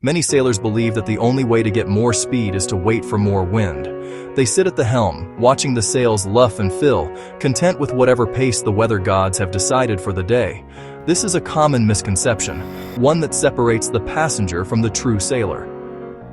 Many sailors believe that the only way to get more speed is to wait for more wind. They sit at the helm, watching the sails luff and fill, content with whatever pace the weather gods have decided for the day. This is a common misconception, one that separates the passenger from the true sailor.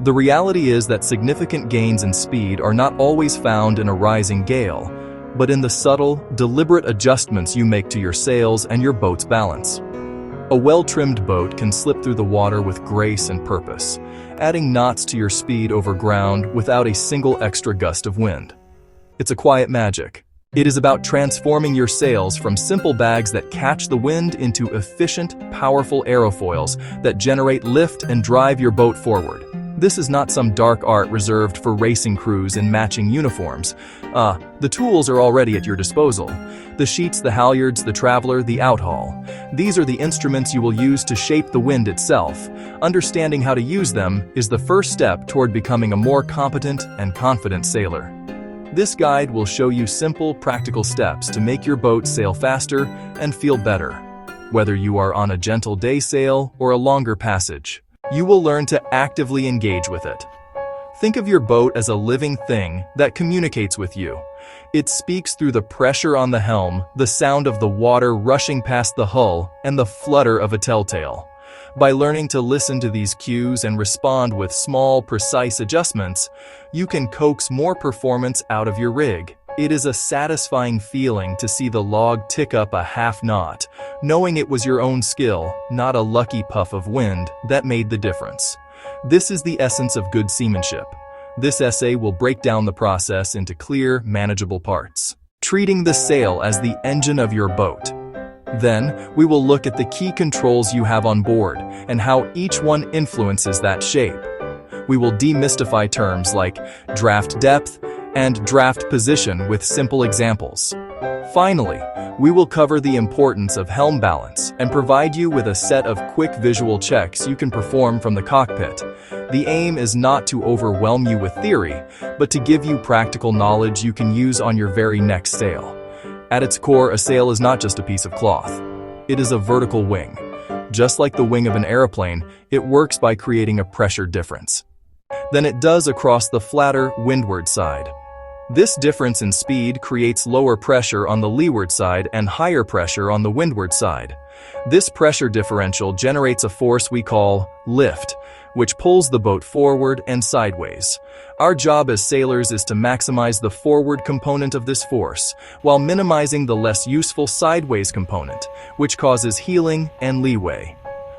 The reality is that significant gains in speed are not always found in a rising gale, but in the subtle, deliberate adjustments you make to your sails and your boat's balance. A well-trimmed boat can slip through the water with grace and purpose, adding knots to your speed over ground without a single extra gust of wind. It's a quiet magic. It is about transforming your sails from simple bags that catch the wind into efficient, powerful aerofoils that generate lift and drive your boat forward. This is not some dark art reserved for racing crews in matching uniforms. The tools are already at your disposal. The sheets, the halyards, the traveler, the outhaul. These are the instruments you will use to shape the wind itself. Understanding how to use them is the first step toward becoming a more competent and confident sailor. This guide will show you simple, practical steps to make your boat sail faster and feel better. Whether you are on a gentle day sail or a longer passage, you will learn to actively engage with it. Think of your boat as a living thing that communicates with you. It speaks through the pressure on the helm, the sound of the water rushing past the hull, and the flutter of a telltale. By learning to listen to these cues and respond with small, precise adjustments, you can coax more performance out of your rig. It is a satisfying feeling to see the log tick up a half knot, knowing it was your own skill, not a lucky puff of wind, that made the difference. This is the essence of good seamanship. This essay will break down the process into clear, manageable parts, treating the sail as the engine of your boat. Then, we will look at the key controls you have on board and how each one influences that shape. We will demystify terms like draft depth and draft position with simple examples. Finally, we will cover the importance of helm balance and provide you with a set of quick visual checks you can perform from the cockpit. The aim is not to overwhelm you with theory, but to give you practical knowledge you can use on your very next sail. At its core, a sail is not just a piece of cloth. It is a vertical wing. Just like the wing of an airplane, it works by creating a pressure difference than it does across the flatter windward side. This difference in speed creates lower pressure on the leeward side and higher pressure on the windward side. This pressure differential generates a force we call lift, which pulls the boat forward and sideways. Our job as sailors is to maximize the forward component of this force, while minimizing the less useful sideways component, which causes heeling and leeway.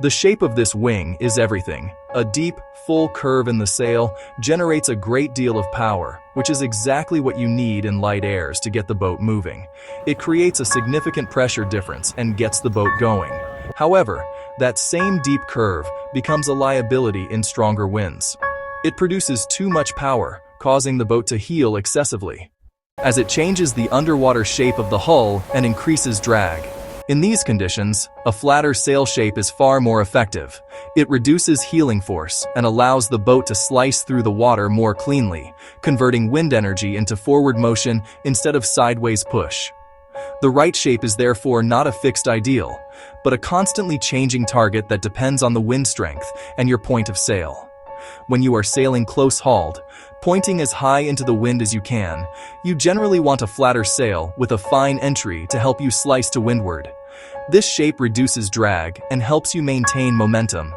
The shape of this wing is everything. A deep, full curve in the sail generates a great deal of power, which is exactly what you need in light airs to get the boat moving. It creates a significant pressure difference and gets the boat going. However, that same deep curve becomes a liability in stronger winds. It produces too much power, causing the boat to heel excessively, as it changes the underwater shape of the hull and increases drag. In these conditions, a flatter sail shape is far more effective. It reduces heeling force and allows the boat to slice through the water more cleanly, converting wind energy into forward motion instead of sideways push. The right shape is therefore not a fixed ideal, but a constantly changing target that depends on the wind strength and your point of sail. When you are sailing close-hauled, pointing as high into the wind as you can, you generally want a flatter sail with a fine entry to help you slice to windward. This shape reduces drag and helps you maintain momentum.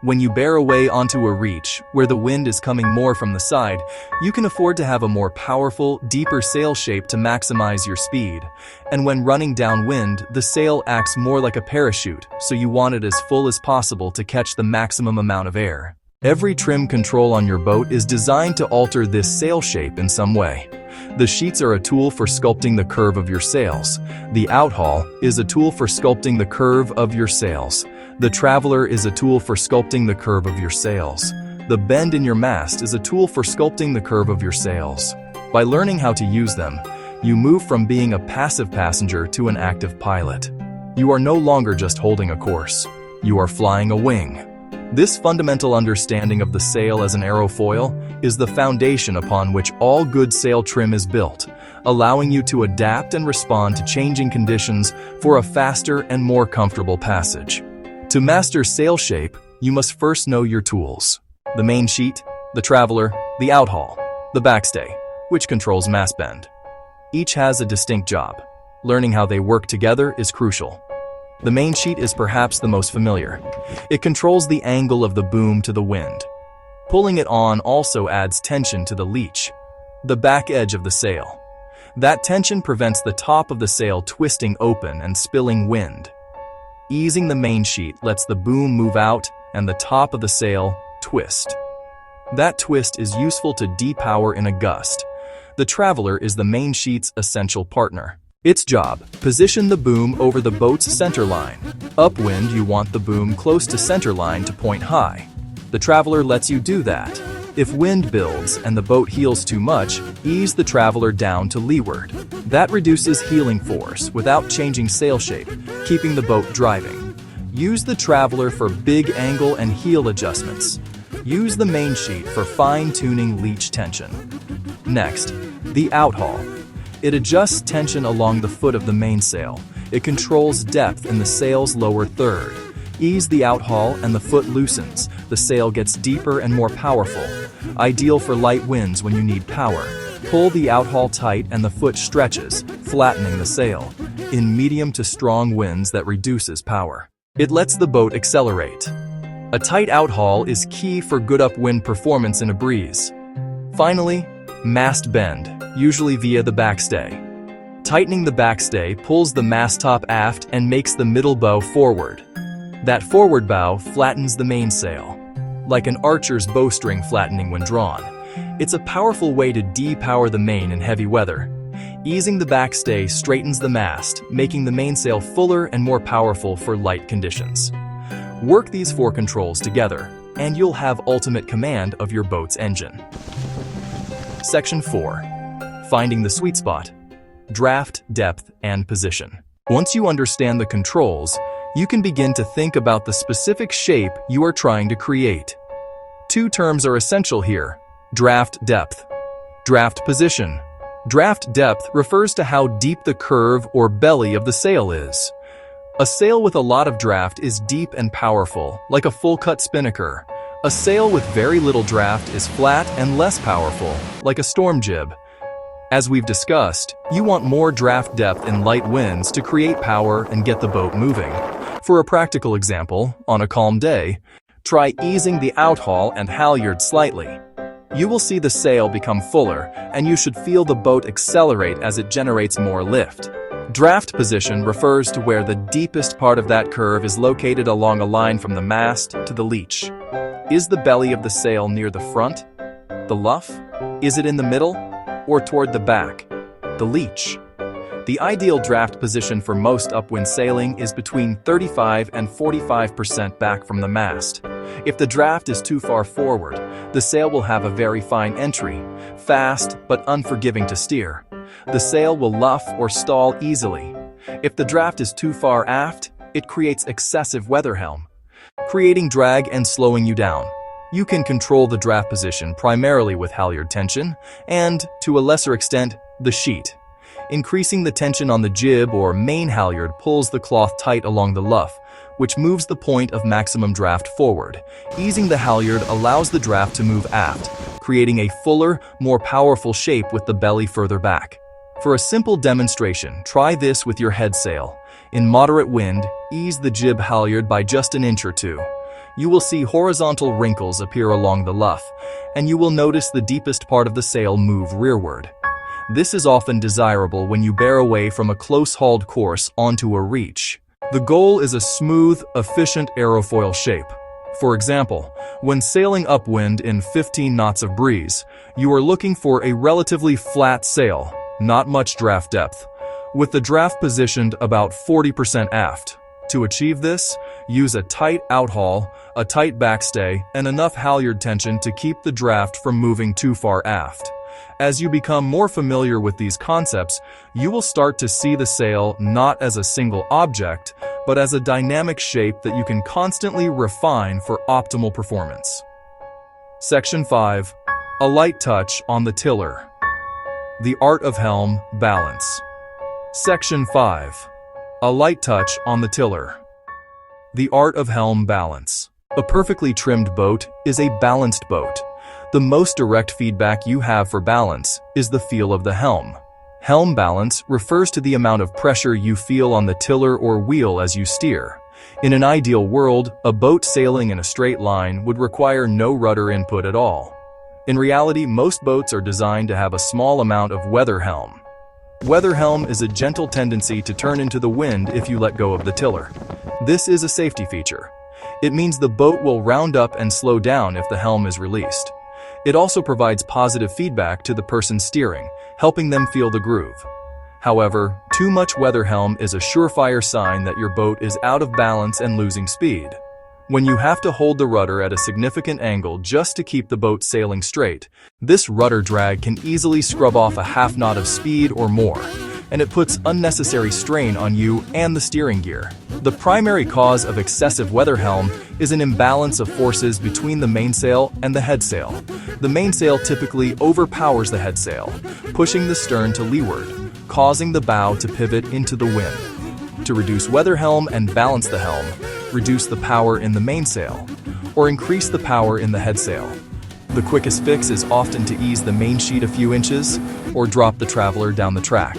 When you bear away onto a reach where the wind is coming more from the side, you can afford to have a more powerful, deeper sail shape to maximize your speed. And when running downwind, the sail acts more like a parachute, so you want it as full as possible to catch the maximum amount of air. Every trim control on your boat is designed to alter this sail shape in some way. The sheets are a tool for sculpting the curve of your sails. The outhaul is a tool for sculpting the curve of your sails. The traveler is a tool for sculpting the curve of your sails. The bend in your mast is a tool for sculpting the curve of your sails. By learning how to use them, you move from being a passive passenger to an active pilot. You are no longer just holding a course. You are flying a wing. This fundamental understanding of the sail as an aerofoil is the foundation upon which all good sail trim is built, allowing you to adapt and respond to changing conditions for a faster and more comfortable passage. To master sail shape, you must first know your tools. The main sheet, the traveler, the outhaul, the backstay, which controls mass bend. Each has a distinct job. Learning how they work together is crucial. The main sheet is perhaps the most familiar. It controls the angle of the boom to the wind. Pulling it on also adds tension to the leech, the back edge of the sail. That tension prevents the top of the sail twisting open and spilling wind. Easing the main sheet lets the boom move out and the top of the sail twist. That twist is useful to depower in a gust. The traveler is the main sheet's essential partner. Its job: position the boom over the boat's center line. Upwind, you want the boom close to center line to point high. The traveler lets you do that. If wind builds and the boat heels too much, ease the traveler down to leeward. That reduces heeling force without changing sail shape, keeping the boat driving. Use the traveler for big angle and heel adjustments. Use the main sheet for fine-tuning leech tension. Next, the outhaul. It adjusts tension along the foot of the mainsail. It controls depth in the sail's lower third. Ease the outhaul and the foot loosens. The sail gets deeper and more powerful. Ideal for light winds when you need power. Pull the outhaul tight and the foot stretches, flattening the sail. In medium to strong winds, that reduces power. It lets the boat accelerate. A tight outhaul is key for good upwind performance in a breeze. Finally, mast bend, usually via the backstay. Tightening the backstay pulls the mast top aft and makes the middle bow forward. That forward bow flattens the mainsail, like an archer's bowstring flattening when drawn. It's a powerful way to depower the main in heavy weather. Easing the backstay straightens the mast, making the mainsail fuller and more powerful for light conditions. Work these four controls together, and you'll have ultimate command of your boat's engine. Section 4. Finding the sweet spot. Draft, depth, and position. Once you understand the controls, you can begin to think about the specific shape you are trying to create. Two terms are essential here: draft depth, draft position. Draft depth refers to how deep the curve or belly of the sail is. A sail with a lot of draft is deep and powerful, like a full-cut spinnaker. A sail with very little draft is flat and less powerful, like a storm jib. As we've discussed, you want more draft depth in light winds to create power and get the boat moving. For a practical example, on a calm day, try easing the outhaul and halyard slightly. You will see the sail become fuller, and you should feel the boat accelerate as it generates more lift. Draft position refers to where the deepest part of that curve is located along a line from the mast to the leech. Is the belly of the sail near the front, the luff? Is it in the middle, or toward the back, the leech? The ideal draft position for most upwind sailing is between 35 and 45% back from the mast. If the draft is too far forward, the sail will have a very fine entry, fast but unforgiving to steer. The sail will luff or stall easily. If the draft is too far aft, it creates excessive weather helm, creating drag and slowing you down. You can control the draft position primarily with halyard tension and, to a lesser extent, the sheet. Increasing the tension on the jib or main halyard pulls the cloth tight along the luff, which moves the point of maximum draft forward. Easing the halyard allows the draft to move aft, creating a fuller, more powerful shape with the belly further back. For a simple demonstration, try this with your head sail. In moderate wind, ease the jib halyard by just an inch or two. You will see horizontal wrinkles appear along the luff, and you will notice the deepest part of the sail move rearward. This is often desirable when you bear away from a close-hauled course onto a reach. The goal is a smooth, efficient aerofoil shape. For example, when sailing upwind in 15 knots of breeze, you are looking for a relatively flat sail, not much draft depth, with the draft positioned about 40% aft. To achieve this, use a tight outhaul, a tight backstay, and enough halyard tension to keep the draft from moving too far aft. As you become more familiar with these concepts, you will start to see the sail not as a single object, but as a dynamic shape that you can constantly refine for optimal performance. Section 5. A light touch on the tiller. The art of helm balance. Section 5. A light touch on the tiller. The art of helm balance. A perfectly trimmed boat is a balanced boat. The most direct feedback you have for balance is the feel of the helm. Helm balance refers to the amount of pressure you feel on the tiller or wheel as you steer. In an ideal world, a boat sailing in a straight line would require no rudder input at all. In reality, most boats are designed to have a small amount of weather helm. Weather helm is a gentle tendency to turn into the wind if you let go of the tiller. This is a safety feature. It means the boat will round up and slow down if the helm is released. It also provides positive feedback to the person steering, helping them feel the groove. However, too much weather helm is a surefire sign that your boat is out of balance and losing speed. When you have to hold the rudder at a significant angle just to keep the boat sailing straight, this rudder drag can easily scrub off a half knot of speed or more, and it puts unnecessary strain on you and the steering gear. The primary cause of excessive weather helm is an imbalance of forces between the mainsail and the headsail. The mainsail typically overpowers the headsail, pushing the stern to leeward, causing the bow to pivot into the wind. To reduce weather helm and balance the helm, reduce the power in the mainsail, or increase the power in the headsail. The quickest fix is often to ease the main sheet a few inches or drop the traveler down the track.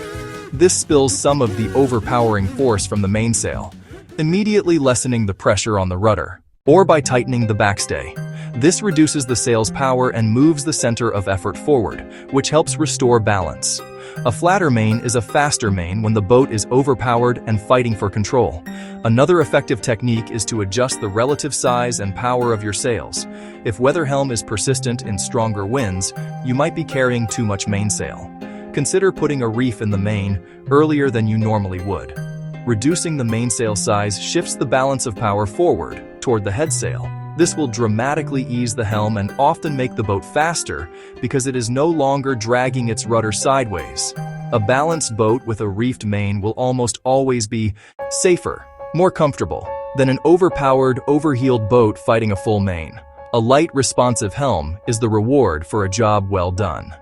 This spills some of the overpowering force from the mainsail, immediately lessening the pressure on the rudder, or by tightening the backstay. This reduces the sail's power and moves the center of effort forward, which helps restore balance. A flatter main is a faster main when the boat is overpowered and fighting for control. Another effective technique is to adjust the relative size and power of your sails. If weather helm is persistent in stronger winds, you might be carrying too much mainsail. Consider putting a reef in the main earlier than you normally would. Reducing the mainsail size shifts the balance of power forward toward the headsail. This will dramatically ease the helm and often make the boat faster because it is no longer dragging its rudder sideways. A balanced boat with a reefed main will almost always be safer, more comfortable than an overpowered, overheeled boat fighting a full main. A light, responsive helm is the reward for a job well done.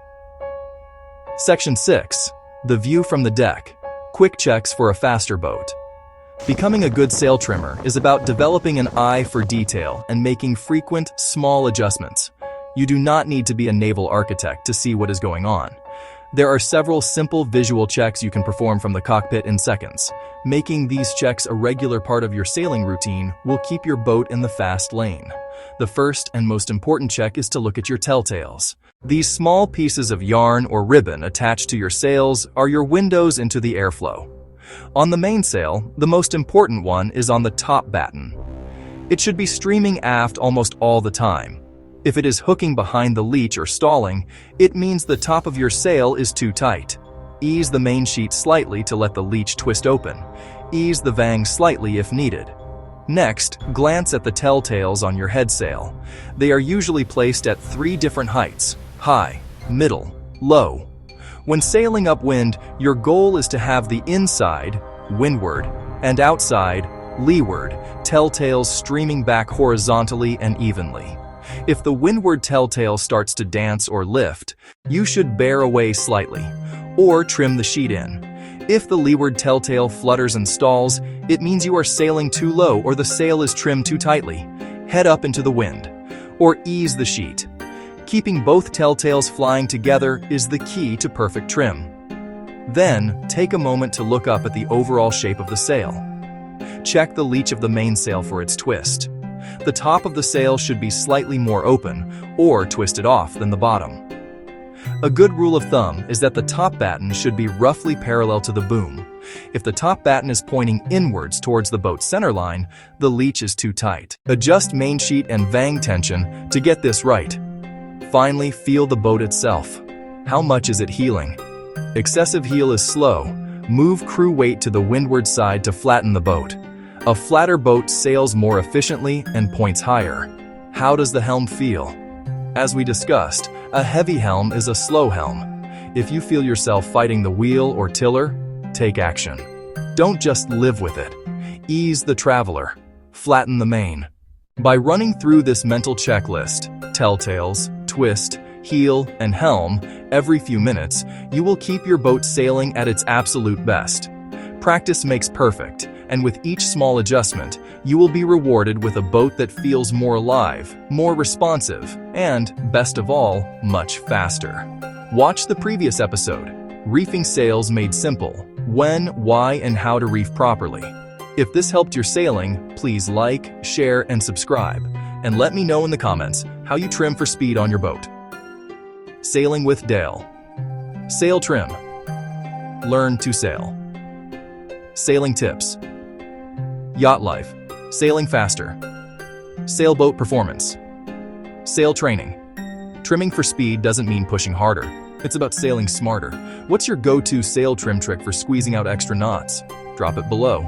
Section 6. The view from the deck. Quick checks for a faster boat. Becoming a good sail trimmer is about developing an eye for detail and making frequent, small adjustments. You do not need to be a naval architect to see what is going on. There are several simple visual checks you can perform from the cockpit in seconds. Making these checks a regular part of your sailing routine will keep your boat in the fast lane. The first and most important check is to look at your telltales. These small pieces of yarn or ribbon attached to your sails are your windows into the airflow. On the mainsail, the most important one is on the top batten. It should be streaming aft almost all the time. If it is hooking behind the leech or stalling, it means the top of your sail is too tight. Ease the main sheet slightly to let the leech twist open. Ease the vang slightly if needed. Next, glance at the telltales on your headsail. They are usually placed at 3 different heights: high, middle, low. When sailing upwind, your goal is to have the inside, windward, and outside, leeward, telltales streaming back horizontally and evenly. If the windward telltale starts to dance or lift, you should bear away slightly, or trim the sheet in. If the leeward telltale flutters and stalls, it means you are sailing too low or the sail is trimmed too tightly. Head up into the wind, or ease the sheet. Keeping both telltales flying together is the key to perfect trim. Then, take a moment to look up at the overall shape of the sail. Check the leech of the mainsail for its twist. The top of the sail should be slightly more open or twisted off than the bottom. A good rule of thumb is that the top batten should be roughly parallel to the boom. If the top batten is pointing inwards towards the boat's centerline, the leech is too tight. Adjust main sheet and vang tension to get this right. Finally, feel the boat itself. How much is it heeling? Excessive heel is slow. Move crew weight to the windward side to flatten the boat. A flatter boat sails more efficiently and points higher. How does the helm feel? As we discussed, a heavy helm is a slow helm. If you feel yourself fighting the wheel or tiller, take action. Don't just live with it. Ease the traveler. Flatten the main. By running through this mental checklist, telltales, twist, heel, and helm, every few minutes, you will keep your boat sailing at its absolute best. Practice makes perfect, and with each small adjustment, You will be rewarded with a boat that feels more alive, more responsive, and, best of all, much faster. Watch the previous episode, Reefing Sails Made Simple: When, Why, and How to Reef Properly. If this helped your sailing, please like, share, and subscribe, and let me know in the comments how you trim for speed on your boat. Sailing with Dale. Sail trim. Learn to sail. Sailing tips. Yacht life. Sailing faster. Sailboat performance. Sail training. Trimming for speed doesn't mean pushing harder. It's about sailing smarter. What's your go-to sail trim trick for squeezing out extra knots? Drop it below.